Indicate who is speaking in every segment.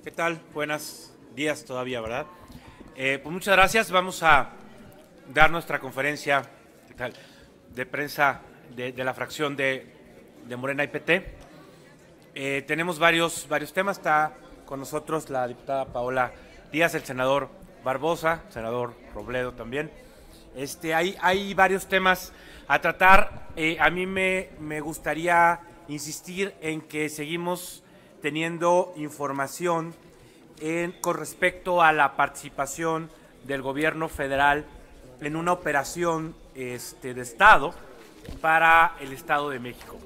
Speaker 1: ¿Qué tal? Buenos días todavía, ¿verdad? Pues muchas gracias. Vamos a dar nuestra conferencia ¿qué tal? De prensa de la fracción de Morena y PT. Tenemos varios temas. Está con nosotros la diputada Paola Díaz, el senador Barbosa, el senador Robledo también. Hay varios temas a tratar. A mí me gustaría insistir en que seguimos teniendo información con respecto a la participación del gobierno federal en una operación de Estado para el Estado de México.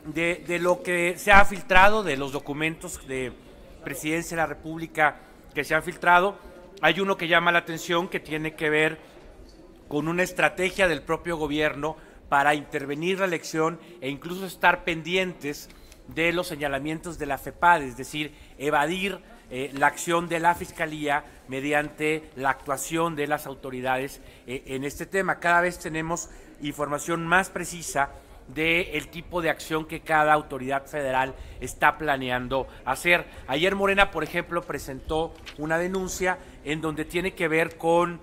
Speaker 1: De lo que se ha filtrado, de los documentos de Presidencia de la República que se han filtrado, hay uno que llama la atención que tiene que ver con una estrategia del propio gobierno para intervenir la elección e incluso estar pendientes de los señalamientos de la FEPADE, es decir, evadir la acción de la Fiscalía mediante la actuación de las autoridades en este tema. Cada vez tenemos información más precisa del tipo de acción que cada autoridad federal está planeando hacer. Ayer Morena, por ejemplo, presentó una denuncia en donde tiene que ver con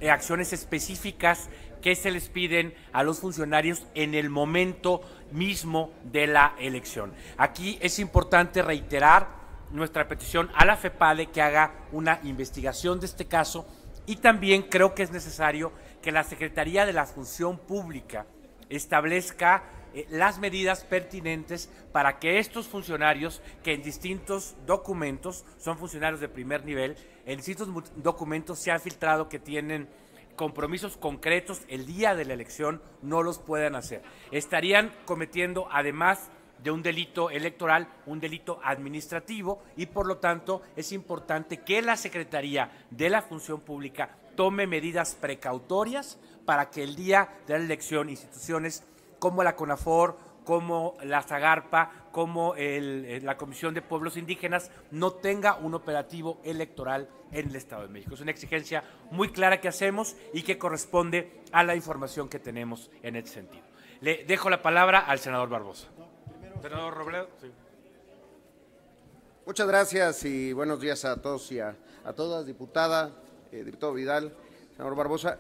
Speaker 1: acciones específicas que se les piden a los funcionarios en el momento mismo de la elección. Aquí es importante reiterar nuestra petición a la FEPADE que haga una investigación de este caso, y también creo que es necesario que la Secretaría de la Función Pública establezca las medidas pertinentes para que estos funcionarios, que en distintos documentos son funcionarios de primer nivel, en distintos documentos se ha filtrado que tienen compromisos concretos el día de la elección, no los puedan hacer. Estarían cometiendo, además de un delito electoral, un delito administrativo, y por lo tanto es importante que la Secretaría de la Función Pública tome medidas precautorias para que el día de la elección instituciones como la CONAFOR, como la Zagarpa, como la Comisión de Pueblos Indígenas no tenga un operativo electoral en el Estado de México. Es una exigencia muy clara que hacemos y que corresponde a la información que tenemos en este sentido. Le dejo la palabra al senador Barbosa. Senador Robledo. Sí.
Speaker 2: Muchas gracias y buenos días a todos y a todas, diputada, diputado Vidal, senador Barbosa.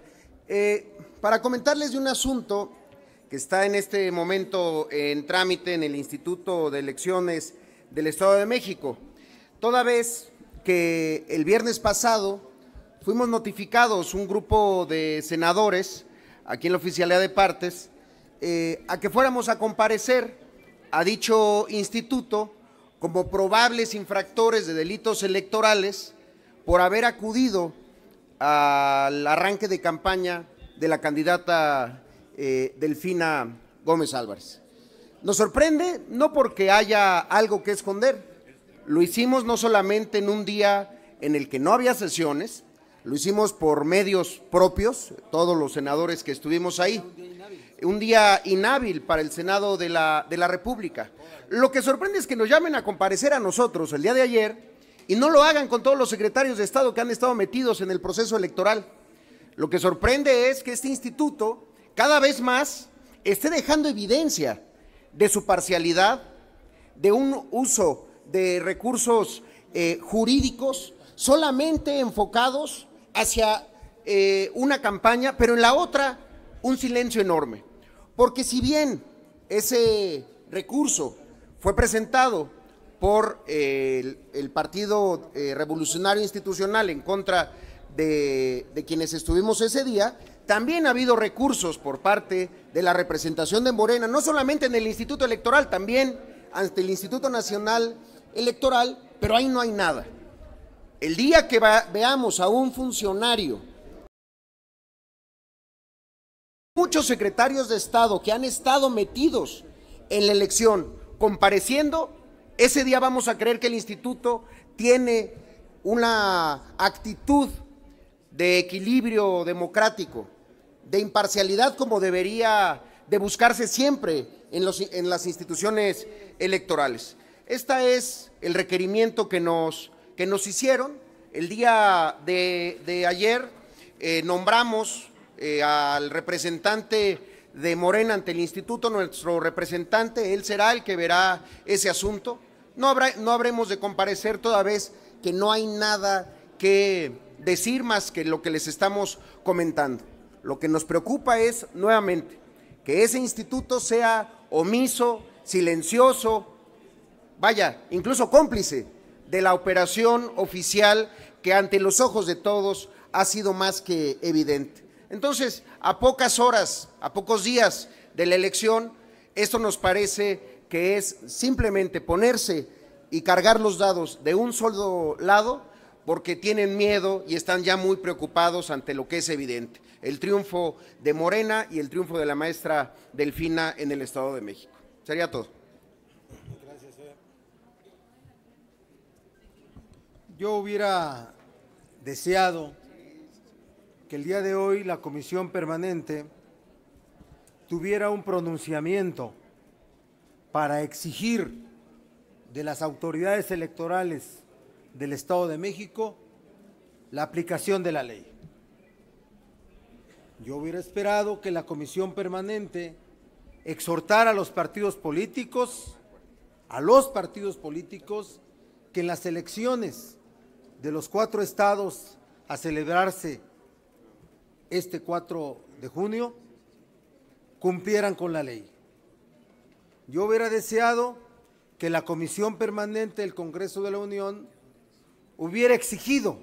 Speaker 2: Para comentarles de un asunto que está en este momento en trámite en el Instituto de Elecciones del Estado de México, toda vez que el viernes pasado fuimos notificados un grupo de senadores aquí en la Oficialía de Partes a que fuéramos a comparecer a dicho instituto como probables infractores de delitos electorales por haber acudido al arranque de campaña de la candidata Delfina Gómez Álvarez. Nos sorprende no porque haya algo que esconder, lo hicimos no solamente en un día en el que no había sesiones, lo hicimos por medios propios, todos los senadores que estuvimos ahí, un día inhábil para el Senado de la República. Lo que sorprende es que nos llamen a comparecer a nosotros el día de ayer y no lo hagan con todos los secretarios de Estado que han estado metidos en el proceso electoral. Lo que sorprende es que este instituto cada vez más esté dejando evidencia de su parcialidad, de un uso de recursos jurídicos solamente enfocados hacia una campaña, pero en la otra un silencio enorme. Porque si bien ese recurso fue presentado por el Partido Revolucionario Institucional en contra de quienes estuvimos ese día, también ha habido recursos por parte de la representación de Morena, no solamente en el Instituto Electoral, también ante el Instituto Nacional Electoral, pero ahí no hay nada. El día que veamos a un funcionario, muchos secretarios de Estado que han estado metidos en la elección compareciendo, ese día vamos a creer que el instituto tiene una actitud de equilibrio democrático, de imparcialidad como debería de buscarse siempre en las instituciones electorales. Este es el requerimiento que nos hicieron. El día de ayer nombramos al representante de Morena ante el instituto, nuestro representante, él será el que verá ese asunto. No habremos de comparecer toda vez que no hay nada que decir más que lo que les estamos comentando. Lo que nos preocupa es, nuevamente, que ese instituto sea omiso, silencioso, vaya, incluso cómplice de la operación oficial que ante los ojos de todos ha sido más que evidente. Entonces, a pocas horas, a pocos días de la elección, esto nos parece que es simplemente ponerse y cargar los dados de un solo lado porque tienen miedo y están ya muy preocupados ante lo que es evidente, el triunfo de Morena y el triunfo de la maestra Delfina en el Estado de México. Sería todo.
Speaker 3: Gracias. Yo hubiera deseado que el día de hoy la Comisión Permanente tuviera un pronunciamiento para exigir de las autoridades electorales del Estado de México la aplicación de la ley. Yo hubiera esperado que la Comisión Permanente exhortara a los partidos políticos, que en las elecciones de los 4 estados a celebrarse este 4 de junio, cumplieran con la ley. Yo hubiera deseado que la Comisión Permanente del Congreso de la Unión hubiera exigido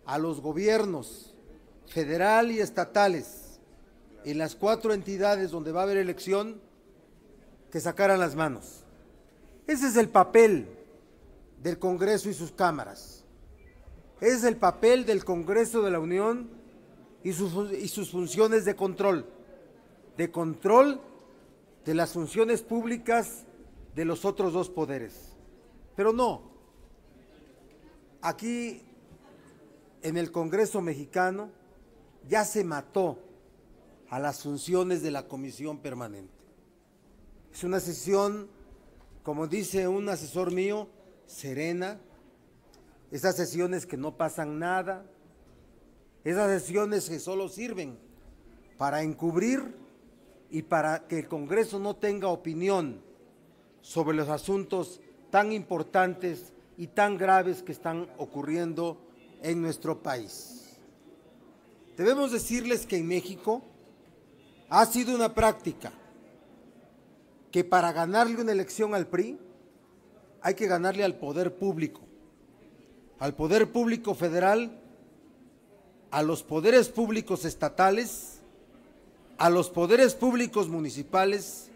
Speaker 3: a los gobiernos federal y estatales en las 4 entidades donde va a haber elección que sacaran las manos. Ese es el papel del Congreso y sus cámaras. Ese es el papel del Congreso de la Unión y sus funciones de control de las funciones públicas de los otros 2 poderes. Pero no, aquí en el Congreso mexicano ya se mató a las funciones de la Comisión Permanente. Es una sesión, como dice un asesor mío, serena, esas sesiones que no pasan nada, esas sesiones que solo sirven para encubrir y para que el Congreso no tenga opinión sobre los asuntos tan importantes y tan graves que están ocurriendo en nuestro país. Debemos decirles que en México ha sido una práctica que para ganarle una elección al PRI hay que ganarle al poder público federal, a los poderes públicos estatales, a los poderes públicos municipales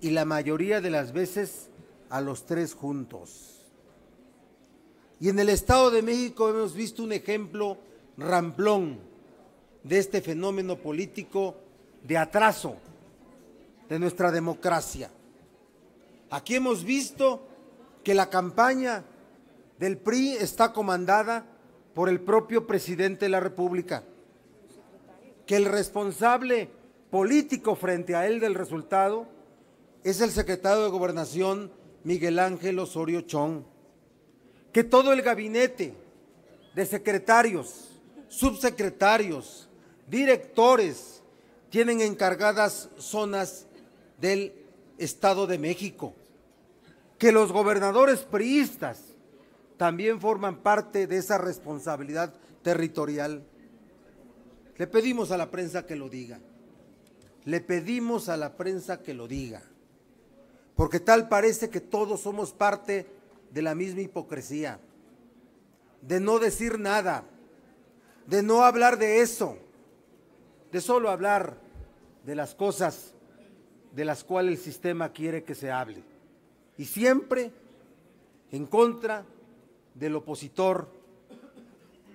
Speaker 3: y la mayoría de las veces a los 3 juntos. Y en el Estado de México hemos visto un ejemplo ramplón de este fenómeno político de atraso de nuestra democracia. Aquí hemos visto que la campaña del PRI está comandada por el propio presidente de la República, que el responsable político frente a él del resultado es el secretario de Gobernación Miguel Ángel Osorio Chong, que todo el gabinete de secretarios, subsecretarios, directores tienen encargadas zonas del Estado de México, que los gobernadores priistas también forman parte de esa responsabilidad territorial. Le pedimos a la prensa que lo diga, porque tal parece que todos somos parte de la misma hipocresía, de no decir nada, de no hablar de eso, de solo hablar de las cosas de las cuales el sistema quiere que se hable, y siempre en contra del opositor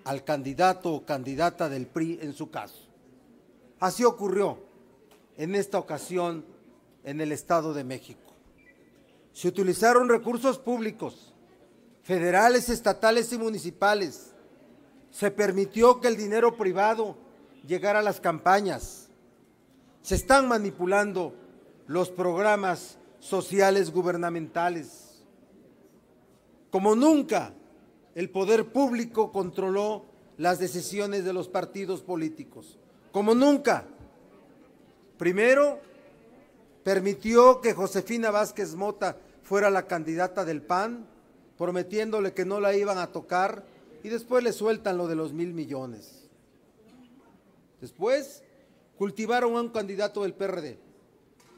Speaker 3: al candidato o candidata del PRI en su caso. Así ocurrió en esta ocasión en el Estado de México. Se utilizaron recursos públicos, federales, estatales y municipales. Se permitió que el dinero privado llegara a las campañas. Se están manipulando los programas sociales gubernamentales. Como nunca, el poder público controló las decisiones de los partidos políticos. Como nunca. Primero, permitió que Josefina Vázquez Mota fuera la candidata del PAN prometiéndole que no la iban a tocar y después le sueltan lo de los 1,000 millones. Después cultivaron a un candidato del PRD,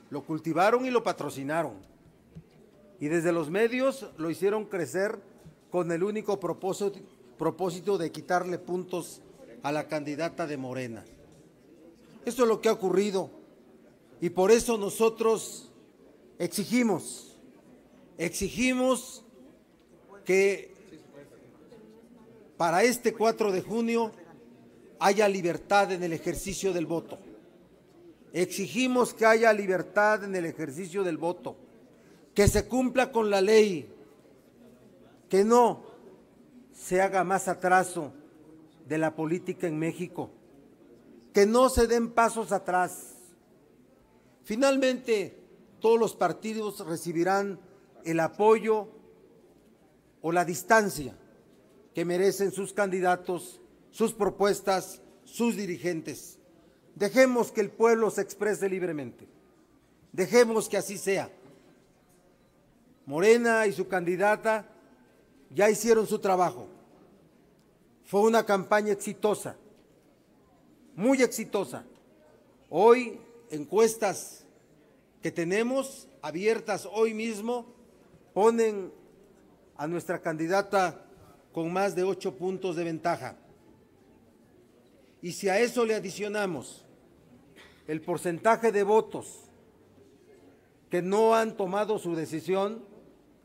Speaker 3: lo cultivaron y lo patrocinaron. Y desde los medios lo hicieron crecer con el único propósito de quitarle puntos a la candidata de Morena. Esto es lo que ha ocurrido y por eso nosotros exigimos que para este 4 de junio haya libertad en el ejercicio del voto. Exigimos que haya libertad en el ejercicio del voto, que se cumpla con la ley, que no se haga más atraso de la política en México, que no se den pasos atrás. Finalmente, todos los partidos recibirán el apoyo o la distancia que merecen sus candidatos, sus propuestas, sus dirigentes. Dejemos que el pueblo se exprese libremente. Dejemos que así sea. Morena y su candidata ya hicieron su trabajo. Fue una campaña exitosa, muy exitosa. Hoy, encuestas que tenemos abiertas hoy mismo ponen a nuestra candidata con más de 8 puntos de ventaja. Y si a eso le adicionamos el porcentaje de votos que no han tomado su decisión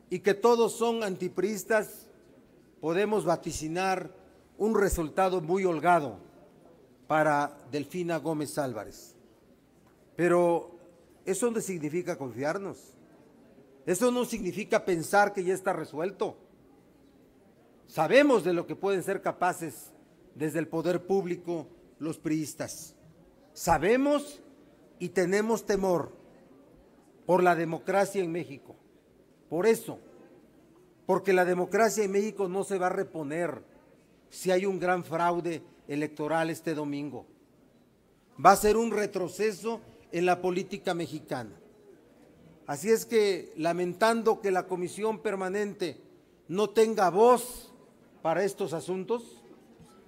Speaker 3: y que todos son antipriistas, podemos vaticinar un resultado muy holgado para Delfina Gómez Álvarez. Pero eso no significa confiarnos, eso no significa pensar que ya está resuelto. Sabemos de lo que pueden ser capaces desde el poder público los priistas. Sabemos y tenemos temor por la democracia en México. Por eso, porque la democracia en México no se va a reponer si hay un gran fraude electoral este domingo. Va a ser un retroceso en la política mexicana. Así es que, lamentando que la Comisión Permanente no tenga voz para estos asuntos,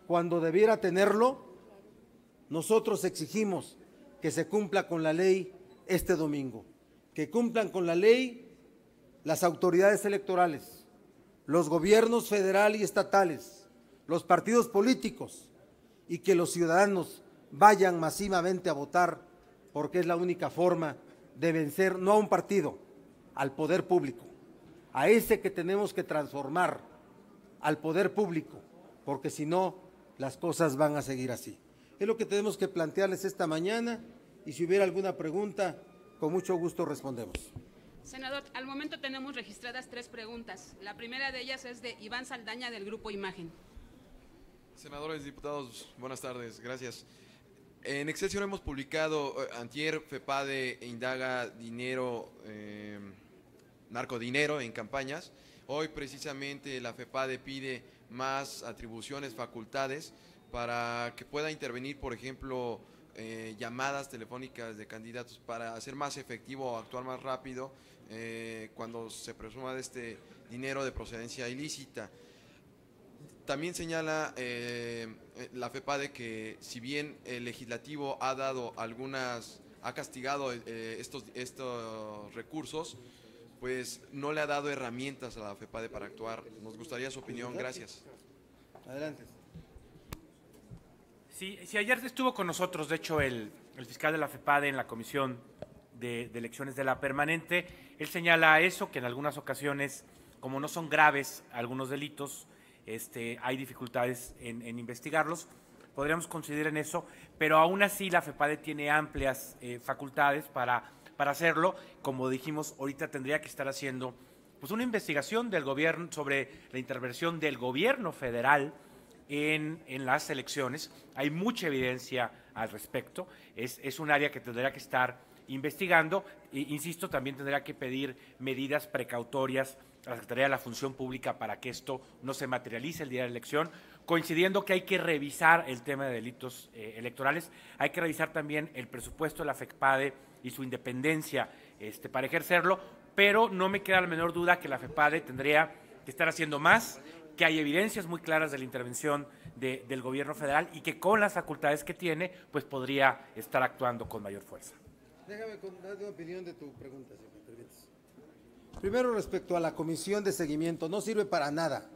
Speaker 3: cuando debiera tenerlo, nosotros exigimos que se cumpla con la ley este domingo, que cumplan con la ley las autoridades electorales, los gobiernos federal y estatales, los partidos políticos y que los ciudadanos vayan masivamente a votar, porque es la única forma de vencer no a un partido, al poder público, a ese que tenemos que transformar, al poder público, porque si no, las cosas van a seguir así. Es lo que tenemos que plantearles esta mañana y si hubiera alguna pregunta, con mucho gusto respondemos.
Speaker 4: Senador, al momento tenemos registradas 3 preguntas. La primera de ellas es de Iván Saldaña, del Grupo Imagen.
Speaker 5: Senadores, diputados, buenas tardes, gracias. En Excelsior hemos publicado, antier, FEPADE indaga dinero, narcodinero en campañas. Hoy precisamente la FEPADE pide más atribuciones, facultades, para que pueda intervenir, por ejemplo, llamadas telefónicas de candidatos para hacer más efectivo o actuar más rápido cuando se presuma de este dinero de procedencia ilícita. También señala la FEPADE que si bien el legislativo ha castigado estos recursos, pues no le ha dado herramientas a la FEPADE para actuar. Nos gustaría su opinión. Gracias.
Speaker 3: Adelante.
Speaker 1: Sí, ayer estuvo con nosotros, de hecho, el fiscal de la FEPADE en la Comisión de Elecciones de la Permanente. Él señala eso, que en algunas ocasiones, como no son graves algunos delitos, hay dificultades en investigarlos. Podríamos coincidir en eso, pero aún así la FEPADE tiene amplias facultades para hacerlo. Como dijimos, ahorita tendría que estar haciendo pues una investigación del gobierno sobre la intervención del gobierno federal en las elecciones. Hay mucha evidencia al respecto, es un área que tendrá que estar investigando. Insisto, también tendrá que pedir medidas precautorias a la Secretaría de la Función Pública para que esto no se materialice el día de la elección, coincidiendo que hay que revisar el tema de delitos electorales, hay que revisar también el presupuesto de la FEPADE y su independencia para ejercerlo, pero no me queda la menor duda que la FEPADE tendría que estar haciendo más, que hay evidencias muy claras de la intervención del gobierno federal y que con las facultades que tiene, pues podría estar actuando con mayor fuerza.
Speaker 3: Déjame dar una opinión de tu pregunta, si me permites. Primero, respecto a la comisión de seguimiento, no sirve para nada.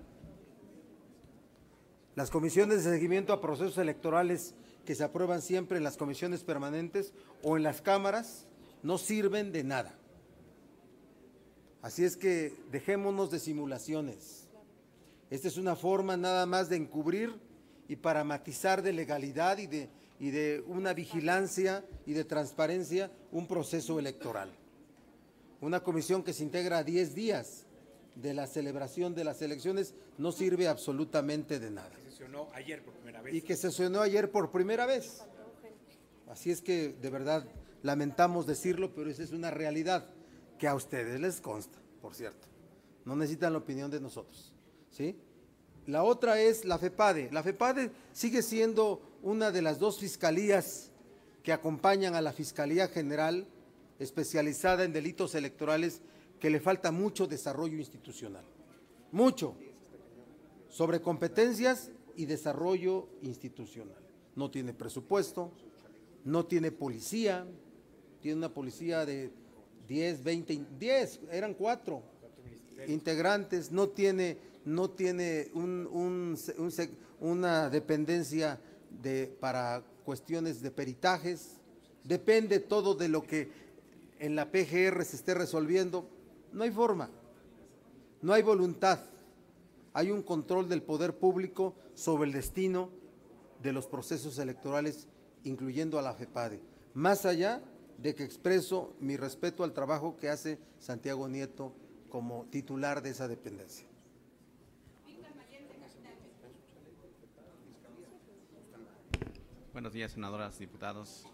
Speaker 3: Las comisiones de seguimiento a procesos electorales que se aprueban siempre en las comisiones permanentes o en las cámaras no sirven de nada. Así es que dejémonos de simulaciones. Esta es una forma nada más de encubrir y para matizar de legalidad y de una vigilancia y de transparencia un proceso electoral. Una comisión que se integra a 10 días de la celebración de las elecciones no sirve absolutamente de nada.
Speaker 1: Se sesionó ayer por primera vez.
Speaker 3: Y que se sesionó ayer por primera vez. Así es que de verdad lamentamos decirlo, pero esa es una realidad que a ustedes les consta, por cierto. No necesitan la opinión de nosotros, ¿sí? La otra es la FEPADE. La FEPADE sigue siendo una de las dos fiscalías que acompañan a la Fiscalía General especializada en delitos electorales, que le falta mucho desarrollo institucional, mucho, sobre competencias y desarrollo institucional. No tiene presupuesto, no tiene policía, tiene una policía de 10, 20, 10, eran 4 integrantes, no tiene una dependencia para cuestiones de peritajes, depende todo de lo que en la PGR se esté resolviendo. No hay forma, no hay voluntad, hay un control del poder público sobre el destino de los procesos electorales, incluyendo a la FEPADE, más allá de que expreso mi respeto al trabajo que hace Santiago Nieto como titular de esa dependencia.
Speaker 6: Buenos días, senadoras, diputados.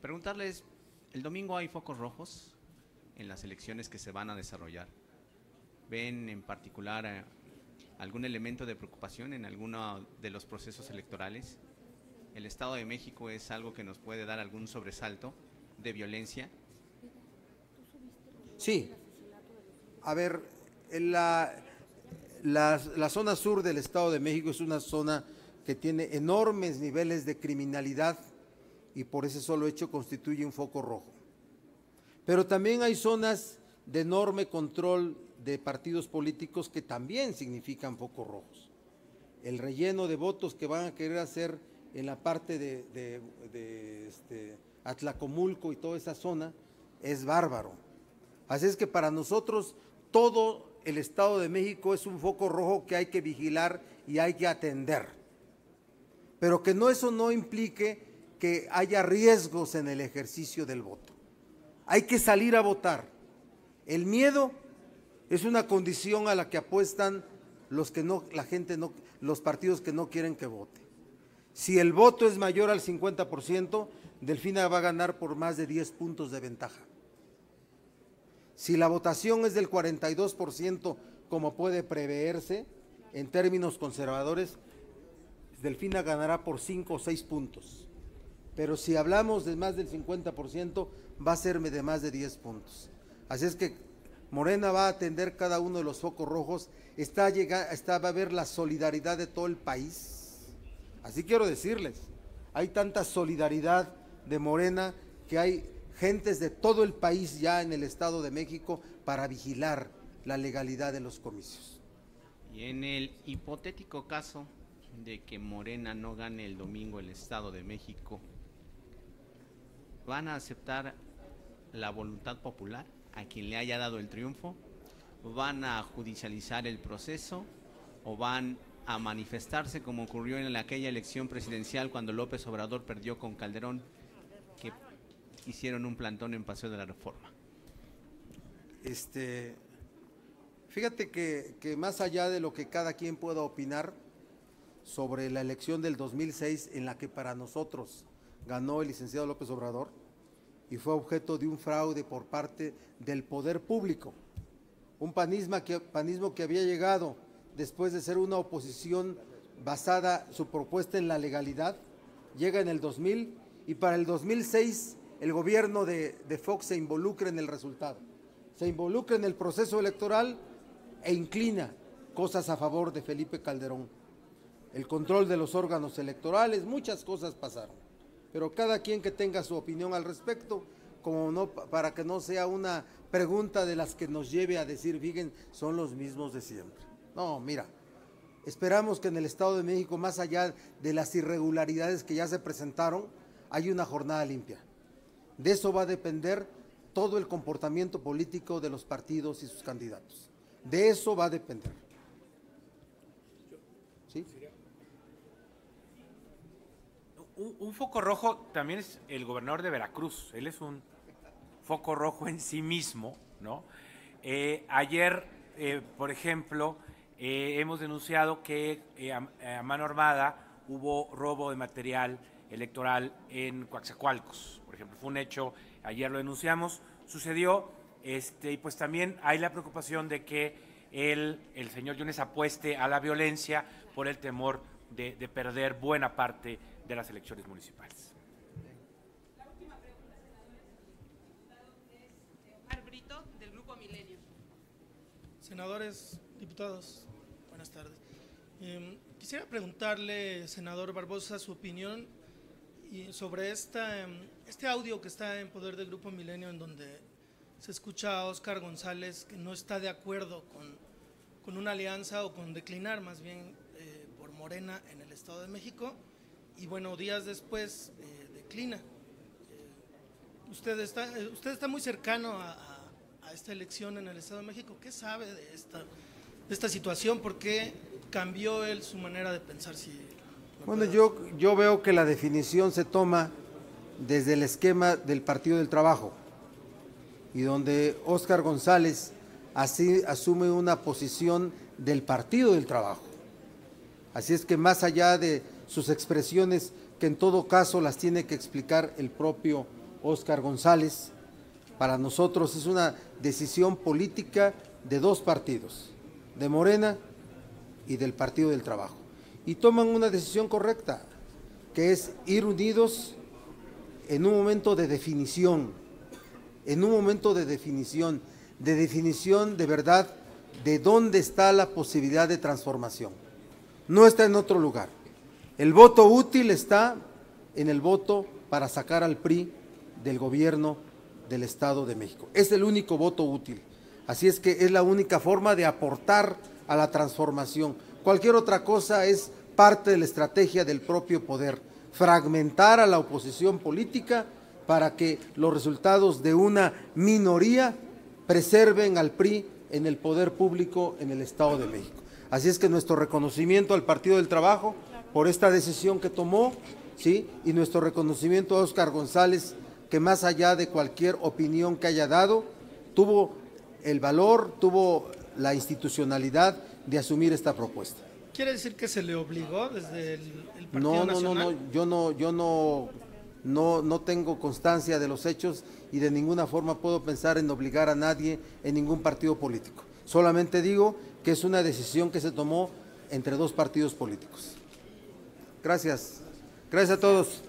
Speaker 6: Preguntarles, ¿el domingo hay focos rojos en las elecciones que se van a desarrollar? ¿Ven en particular algún elemento de preocupación en alguno de los procesos electorales? ¿El Estado de México es algo que nos puede dar algún sobresalto de violencia?
Speaker 3: Sí. A ver, la zona sur del Estado de México es una zona que tiene enormes niveles de criminalidad y por ese solo hecho constituye un foco rojo. Pero también hay zonas de enorme control de partidos políticos que también significan focos rojos. El relleno de votos que van a querer hacer en la parte de Atlacomulco y toda esa zona es bárbaro. Así es que para nosotros todo el Estado de México es un foco rojo que hay que vigilar y hay que atender. Pero que eso no implique que haya riesgos en el ejercicio del voto. Hay que salir a votar. El miedo es una condición a la que apuestan los partidos que no quieren que vote. Si el voto es mayor al 50%, Delfina va a ganar por más de 10 puntos de ventaja. Si la votación es del 42%, como puede preverse, en términos conservadores, Delfina ganará por 5 o 6 puntos. Pero si hablamos de más del 50%, va a ser de más de 10 puntos. Así es que Morena va a atender cada uno de los focos rojos, va a haber la solidaridad de todo el país. Así quiero decirles, hay tanta solidaridad de Morena que hay gentes de todo el país ya en el Estado de México para vigilar la legalidad de los comicios.
Speaker 6: Y en el hipotético caso de que Morena no gane el domingo el Estado de México, ¿van a aceptar la voluntad popular a quien le haya dado el triunfo? ¿Van a judicializar el proceso o van a manifestarse como ocurrió en aquella elección presidencial cuando López Obrador perdió con Calderón, que hicieron un plantón en Paseo de la Reforma?
Speaker 3: Fíjate que más allá de lo que cada quien pueda opinar sobre la elección del 2006, en la que para nosotros ganó el licenciado López Obrador y fue objeto de un fraude por parte del poder público, un panismo que había llegado después de ser una oposición basada su propuesta en la legalidad, llega en el 2000 y para el 2006 el gobierno de Fox se involucra en el resultado, se involucra en el proceso electoral e inclina cosas a favor de Felipe Calderón, el control de los órganos electorales, muchas cosas pasaron, pero cada quien que tenga su opinión al respecto, como no, para que no sea una pregunta de las que nos lleve a decir, fíjense, son los mismos de siempre. No, mira, esperamos que en el Estado de México, más allá de las irregularidades que ya se presentaron, hay una jornada limpia. De eso va a depender todo el comportamiento político de los partidos y sus candidatos. De eso va a depender. ¿Sí?
Speaker 1: Un foco rojo también es el gobernador de Veracruz. Él es un foco rojo en sí mismo, ¿no? Ayer, por ejemplo, hemos denunciado que a mano armada hubo robo de material electoral en Coatzacoalcos, por ejemplo. Fue un hecho, ayer lo denunciamos, sucedió, y pues también hay la preocupación de que el señor Yunes apueste a la violencia por el temor de perder buena parte de las elecciones municipales.
Speaker 4: La última pregunta, senador, es Omar Brito, del Grupo Milenio.
Speaker 7: Senadores, diputados, buenas tardes. Quisiera preguntarle, senador Barbosa, su opinión sobre este audio que está en poder del Grupo Milenio, en donde se escucha a Óscar González que no está de acuerdo con una alianza o con declinar más bien por Morena en el Estado de México, y bueno, días después declina. Usted está muy cercano a esta elección en el Estado de México. ¿Qué sabe de esta situación? ¿Por qué cambió él su manera de pensar?
Speaker 3: Bueno, yo veo que la definición se toma desde el esquema del Partido del Trabajo, y donde Óscar González así asume una posición del Partido del Trabajo. Así es que más allá de sus expresiones, que en todo caso las tiene que explicar el propio Óscar González, para nosotros es una decisión política de dos partidos, de Morena y del Partido del Trabajo. Y toman una decisión correcta, que es ir unidos en un momento de definición, de verdad, de dónde está la posibilidad de transformación. No está en otro lugar. El voto útil está en el voto para sacar al PRI del gobierno del Estado de México. Es el único voto útil. Así es que es la única forma de aportar a la transformación. Cualquier otra cosa es parte de la estrategia del propio poder, fragmentar a la oposición política para que los resultados de una minoría preserven al PRI en el poder público en el Estado de México. Así es que nuestro reconocimiento al Partido del Trabajo por esta decisión que tomó, ¿sí? Y nuestro reconocimiento a Óscar González, que más allá de cualquier opinión que haya dado, tuvo el valor, tuvo la institucionalidad de asumir esta propuesta.
Speaker 7: ¿Quiere decir que se le obligó desde el Partido Nacional?
Speaker 3: No, yo no tengo constancia de los hechos y de ninguna forma puedo pensar en obligar a nadie en ningún partido político. Solamente digo que es una decisión que se tomó entre dos partidos políticos. Gracias. Gracias a todos.